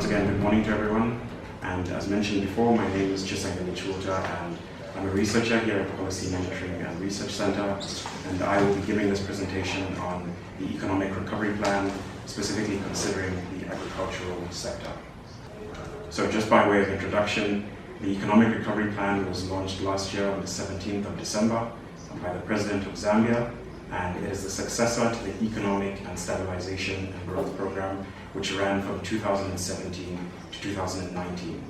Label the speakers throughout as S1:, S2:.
S1: once again, good morning to everyone. And as mentioned before, my name is Chisengele Chibuta, and I'm a researcher here at the Policy Monitoring and Research Center, and I will be giving this presentation on the Economic Recovery Plan, specifically considering the agricultural sector. So just by way of introduction, the Economic Recovery Plan was launched last year on the 17th of December by the President of Zambia, and it is the successor to the Economic and Stabilization and Growth Program, which ran from 2017 to 2019.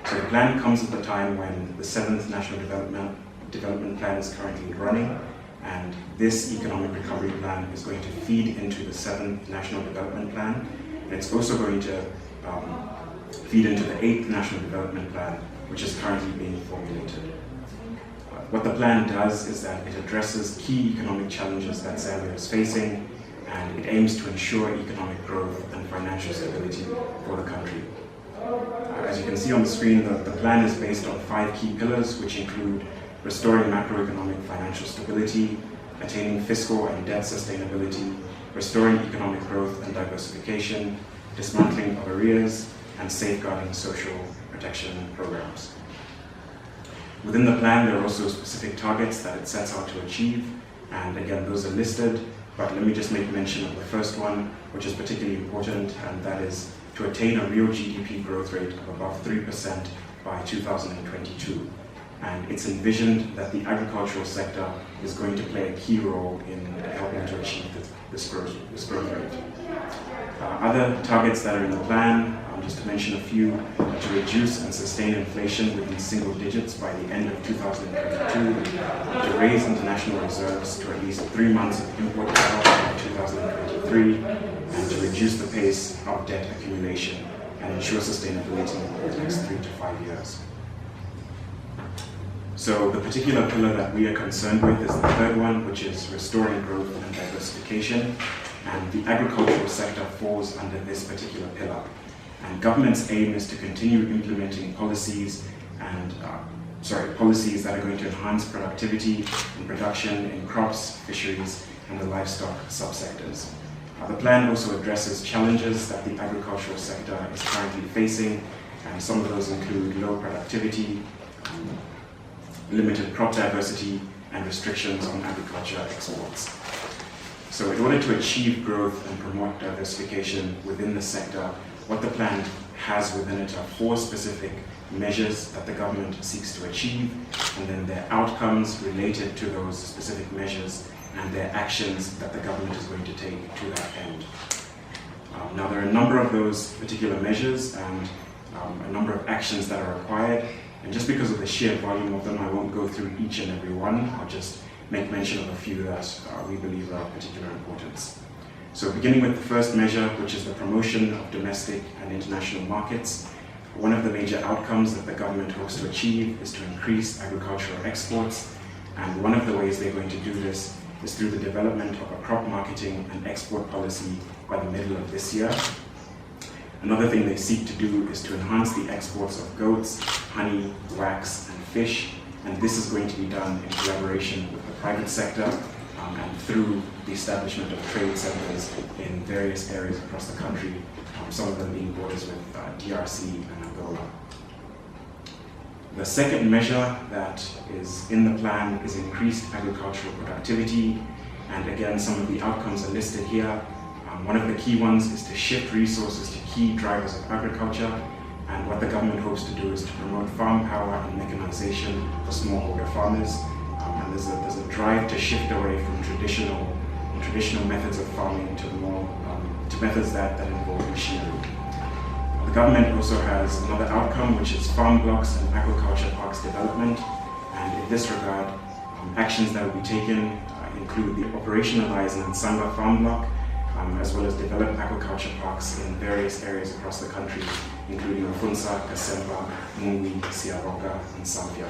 S1: So the plan comes at the time when the 7th National Development Plan is currently running, and this Economic Recovery Plan is going to feed into the 7th National Development Plan, and it's also going to feed into the 8th National Development Plan, which is currently being formulated. What the plan does is that it addresses key economic challenges that Zambia is facing, and it aims to ensure economic growth and financial stability for the country. As you can see on the screen, the plan is based on 5 key pillars, which include restoring macroeconomic financial stability, attaining fiscal and debt sustainability, restoring economic growth and diversification, dismantling of arrears, and safeguarding social protection programs. Within the plan, there are also specific targets that it sets out to achieve, and again, those are listed, but let me just make mention of the first one, which is particularly important, and that is to attain a real GDP growth rate of above 3% by 2022. And it's envisioned that the agricultural sector is going to play a key role in helping to achieve this growth rate. Other targets that are in the plan, just to mention a few, to reduce and sustain inflation within single digits by the end of 2022, to raise international reserves to at least 3 months of import cover by 2023, and to reduce the pace of debt accumulation and ensure sustainability over the next 3 to 5 years. So the particular pillar that we are concerned with is the third one, which is restoring growth and diversification, and the agricultural sector falls under this particular pillar. And government's aim is to continue implementing policies policies that are going to enhance productivity and production in crops, fisheries, and the livestock subsectors. The plan also addresses challenges that the agricultural sector is currently facing, and some of those include low productivity, limited crop diversity, and restrictions on agriculture exports. So in order to achieve growth and promote diversification within the sector, what the plan has within it are 4 specific measures that the government seeks to achieve, and then their outcomes related to those specific measures and their actions that the government is going to take to that end. Now, there are a number of those particular measures and a number of actions that are required, and just because of the sheer volume of them, I won't go through each and every one. I'll just make mention of a few that we believe are of particular importance. So beginning with the first measure, which is the promotion of domestic and international markets, one of the major outcomes that the government hopes to achieve is to increase agricultural exports, and one of the ways they're going to do this is through the development of a crop marketing and export policy by the middle of this year. Another thing they seek to do is to enhance the exports of goats, honey, wax, and fish, and this is going to be done in collaboration with the private sector and through the establishment of trade centers in various areas across the country, some of them being borders with DRC and Angola. The second measure that is in the plan is increased agricultural productivity, and again, some of the outcomes are listed here. One of the key ones is to shift resources to key drivers of agriculture, and what the government hopes to do is to promote farm power and mechanization for smallholder farmers. And there's a drive to shift away from traditional methods of farming to methods that involve machinery. The government also has another outcome, which is farm blocks and aquaculture parks development, and in this regard, actions that will be taken include the operationalize an Nsamba farm block, as well as develop aquaculture parks in various areas across the country, including Mfunza, Kasemba, Mungwi, Siaroka, and Samvya.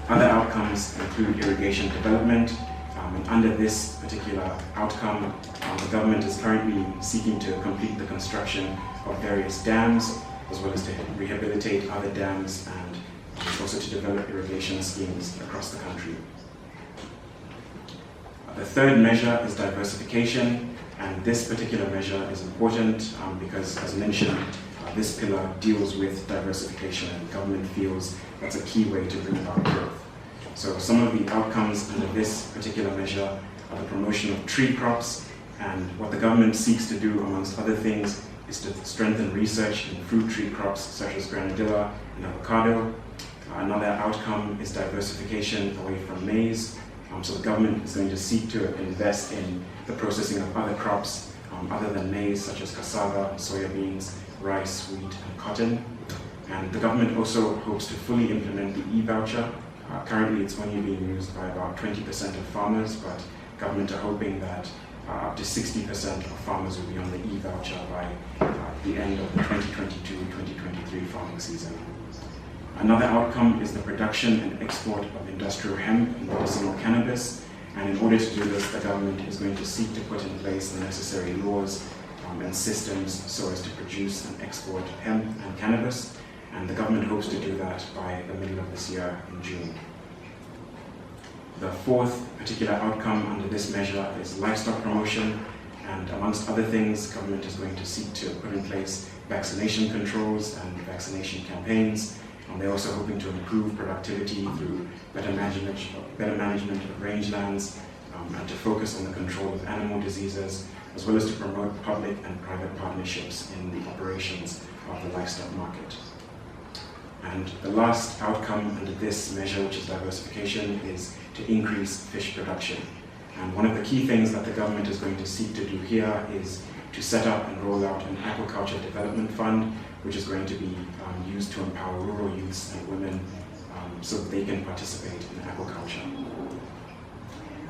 S1: Other outcomes include irrigation development, and under this particular outcome, the government is currently seeking to complete the construction of various dams, as well as to rehabilitate other dams, and also to develop irrigation schemes across the country. The third measure is diversification, and this particular measure is important because, as mentioned, this pillar deals with diversification, and the government feels that's a key way to bring about growth. So some of the outcomes under this particular measure are the promotion of tree crops, and what the government seeks to do, amongst other things, is to strengthen research in fruit tree crops such as granadilla and avocado. Another outcome is diversification away from maize. So the government is going to seek to invest in the processing of other crops other than maize, such as cassava, soybeans, rice, wheat, and cotton. And the government also hopes to fully implement the e-voucher. Currently, it's only being used by about 20% of farmers, but government are hoping that up to 60% of farmers will be on the e-voucher by the end of the 2022-2023 farming season. Another outcome is the production and export of industrial hemp and medicinal cannabis. And in order to do this, the government is going to seek to put in place the necessary laws and systems so as to produce and export hemp and cannabis. And the government hopes to do that by the middle of this year in June. The fourth particular outcome under this measure is livestock promotion. And amongst other things, government is going to seek to put in place vaccination controls and vaccination campaigns. They're also hoping to improve productivity through better management of rangelands, and to focus on the control of animal diseases, as well as to promote public and private partnerships in the operations of the livestock market. And the last outcome under this measure, which is diversification, is to increase fish production. And one of the key things that the government is going to seek to do here is to set up and roll out an aquaculture development fund, which is going to be used to empower rural youths and women so that they can participate in aquaculture.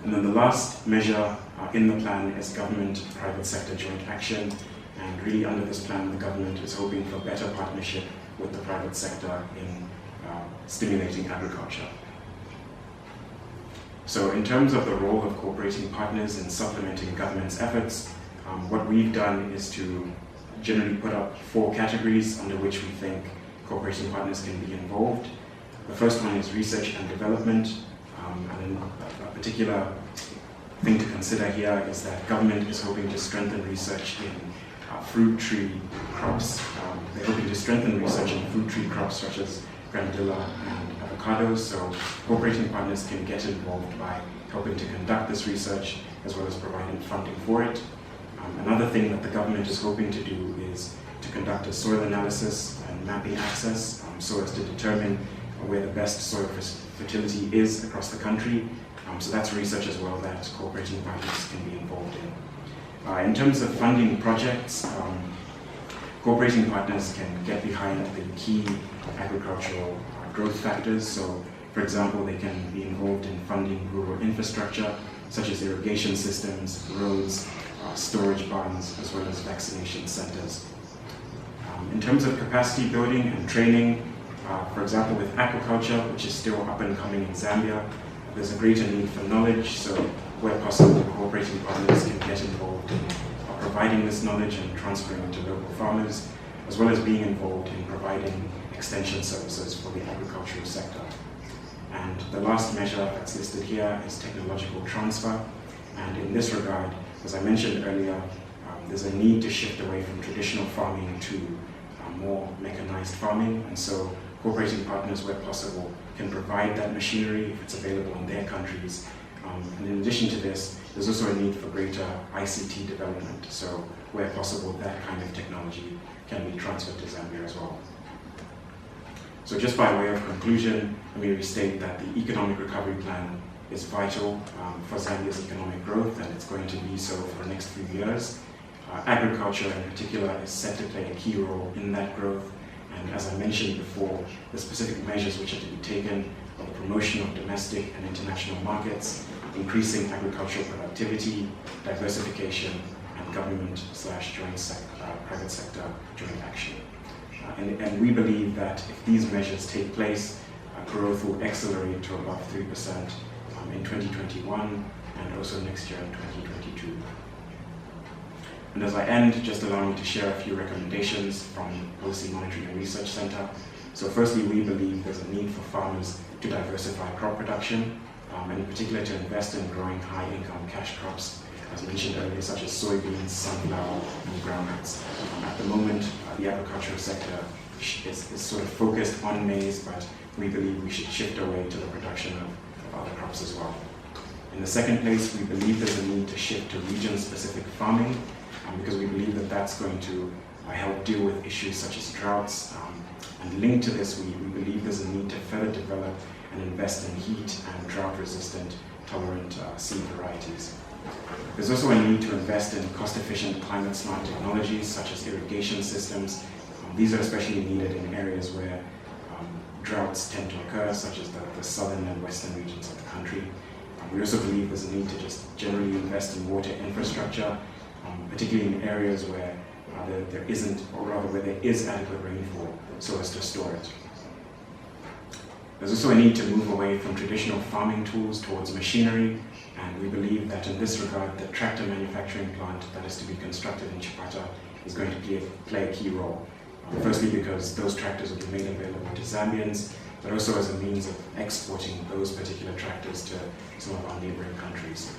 S1: And then the last measure in the plan is government-private sector joint action. And really under this plan, the government is hoping for better partnership with the private sector in stimulating agriculture. So in terms of the role of cooperating partners in supplementing government's efforts, what we've done is to generally put up 4 categories under which we think cooperating partners can be involved. The first one is research and development, and then a particular thing to consider here is that government is hoping to strengthen research in fruit tree crops. They're hoping to strengthen research in fruit tree crops such as granadilla and avocados, so cooperating partners can get involved by helping to conduct this research as well as providing funding for it. Another thing that the government is hoping to do is to conduct a soil analysis and mapping access so as to determine where the best soil fertility is across the country. So that's research as well that cooperating partners can be involved in. In terms of funding projects, cooperating partners can get behind the key agricultural growth factors. So, for example, they can be involved in funding rural infrastructure, such as irrigation systems, roads, storage barns, as well as vaccination centers. In terms of capacity building and training, for example, with aquaculture, which is still up and coming in Zambia, there's a greater need for knowledge, so where possible, cooperating partners can get involved in providing this knowledge and transferring it to local farmers, as well as being involved in providing extension services for the agricultural sector. And the last measure that's listed here is technological transfer. And in this regard, as I mentioned earlier, there's a need to shift away from traditional farming to more mechanized farming. And so cooperating partners, where possible, can provide that machinery if it's available in their countries. And in addition to this, there's also a need for greater ICT development. So where possible, that kind of technology can be transferred to Zambia as well. So just by way of conclusion, let me restate that the Economic Recovery Plan is vital for Zambia's economic growth, and it's going to be so for the next few years. Agriculture in particular is set to play a key role in that growth, and as I mentioned before, the specific measures which are to be taken are the promotion of domestic and international markets, increasing agricultural productivity, diversification, and government/private sector joint action. And we believe that if these measures take place, growth will accelerate to above 3% in 2021 and also next year in 2022. And as I end, just allow me to share a few recommendations from Policy Monitoring and Research Center. So firstly, we believe there's a need for farmers to diversify crop production, and in particular to invest in growing high-income cash crops as mentioned earlier, such as soybeans, sunflower, and groundnuts. At the moment, the agricultural sector is sort of focused on maize, but we believe we should shift away to the production of other crops as well. In the second place, we believe there's a need to shift to region-specific farming, because we believe that that's going to help deal with issues such as droughts. And linked to this, we believe there's a need to further develop and invest in heat and drought-resistant tolerant seed varieties. There's also a need to invest in cost-efficient climate-smart technologies such as irrigation systems. These are especially needed in areas where droughts tend to occur, such as the southern and western regions of the country. We also believe there's a need to just generally invest in water infrastructure, particularly in areas where there isn't, or rather where there is adequate rainfall, so as to store it. There's also a need to move away from traditional farming tools towards machinery, and we believe that in this regard, the tractor manufacturing plant that is to be constructed in Chibuta is going to play a key role. Firstly, because those tractors will be made available to Zambians, but also as a means of exporting those particular tractors to some of our neighboring countries.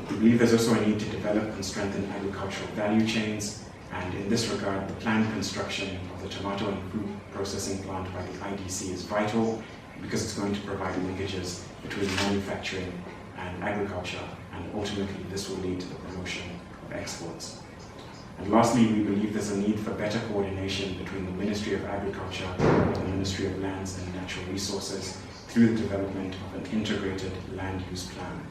S1: We believe there's also a need to develop and strengthen agricultural value chains, and in this regard, the planned construction of the tomato and fruit processing plant by the IDC is vital because it's going to provide linkages between manufacturing and agriculture, and ultimately this will lead to the promotion of exports. And lastly, we believe there's a need for better coordination between the Ministry of Agriculture and the Ministry of Lands and Natural Resources through the development of an integrated land use plan.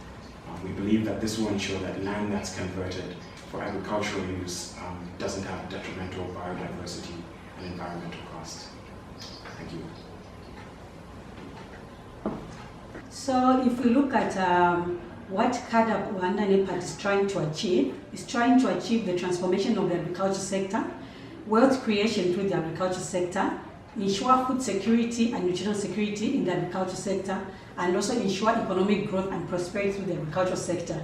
S1: We believe that this will ensure that land that's converted for agricultural use doesn't have detrimental biodiversity and environmental costs. Thank you.
S2: So if we look at what CADA under NEPAD is trying to achieve, the transformation of the agriculture sector, wealth creation through the agriculture sector, ensure food security and nutritional security in the agriculture sector, and also ensure economic growth and prosperity through the agricultural sector.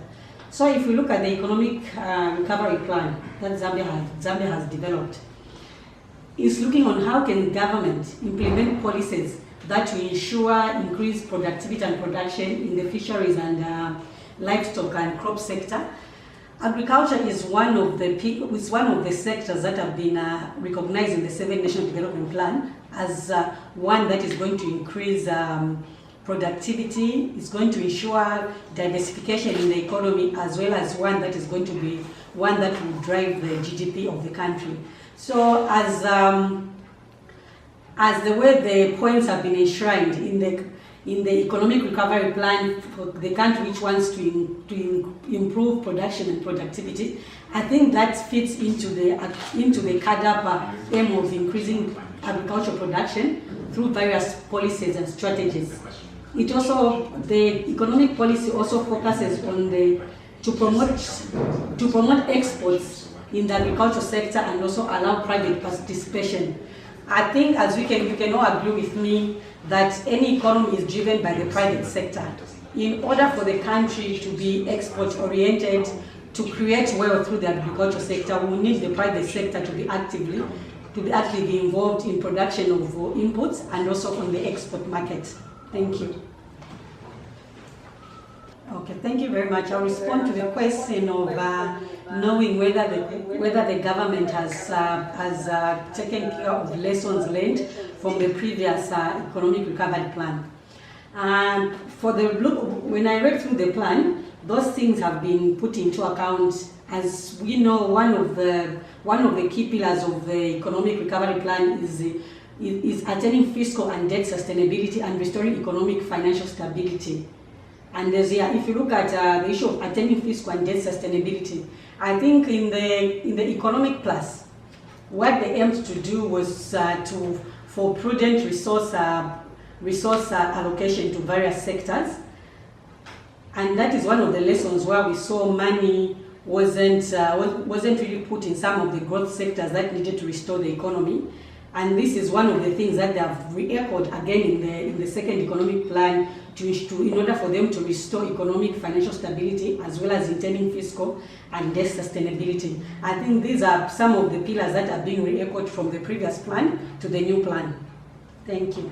S2: So if we look at the economic recovery plan that Zambia has developed, it's looking on how can government implement policies that will ensure increased productivity and production in the fisheries and livestock and crop sector. Agriculture is one of the sectors that have been recognized in the 7 National Development Plan as one that is going to increase productivity, is going to ensure diversification in the economy, as well as one that is going to be one that will drive the GDP of the country. So as the way the points have been enshrined in the economic recovery plan for the country which wants to improve production and productivity, I think that fits into the CADA aim of increasing agricultural production through various policies and strategies. It also, the economic policy also focuses on to promote exports in the agricultural sector and also allow private participation. I think as you can all agree with me that any economy is driven by the private sector. In order for the country to be export-oriented, to create wealth through the agricultural sector, we need the private sector to be actively involved in production of inputs and also on the export market. Thank you. Okay, thank you very much. I'll respond to the question of knowing whether the government has taken care of lessons learned from the previous economic recovery plan. And when I read through the plan, those things have been put into account. As we know, one of the key pillars of the economic recovery plan is attaining fiscal and debt sustainability and restoring economic financial stability. And if you look at the issue of attaining fiscal and debt sustainability, I think in the economic plus, what they aimed to do was for prudent resource allocation to various sectors, and that is one of the lessons where we saw money wasn't really put in some of the growth sectors that needed to restore the economy. And this is one of the things that they have re-echoed again in the second economic plan in order for them to restore economic financial stability as well as attaining fiscal and debt sustainability. I think these are some of the pillars that are being re-echoed from the previous plan to the new plan. Thank you.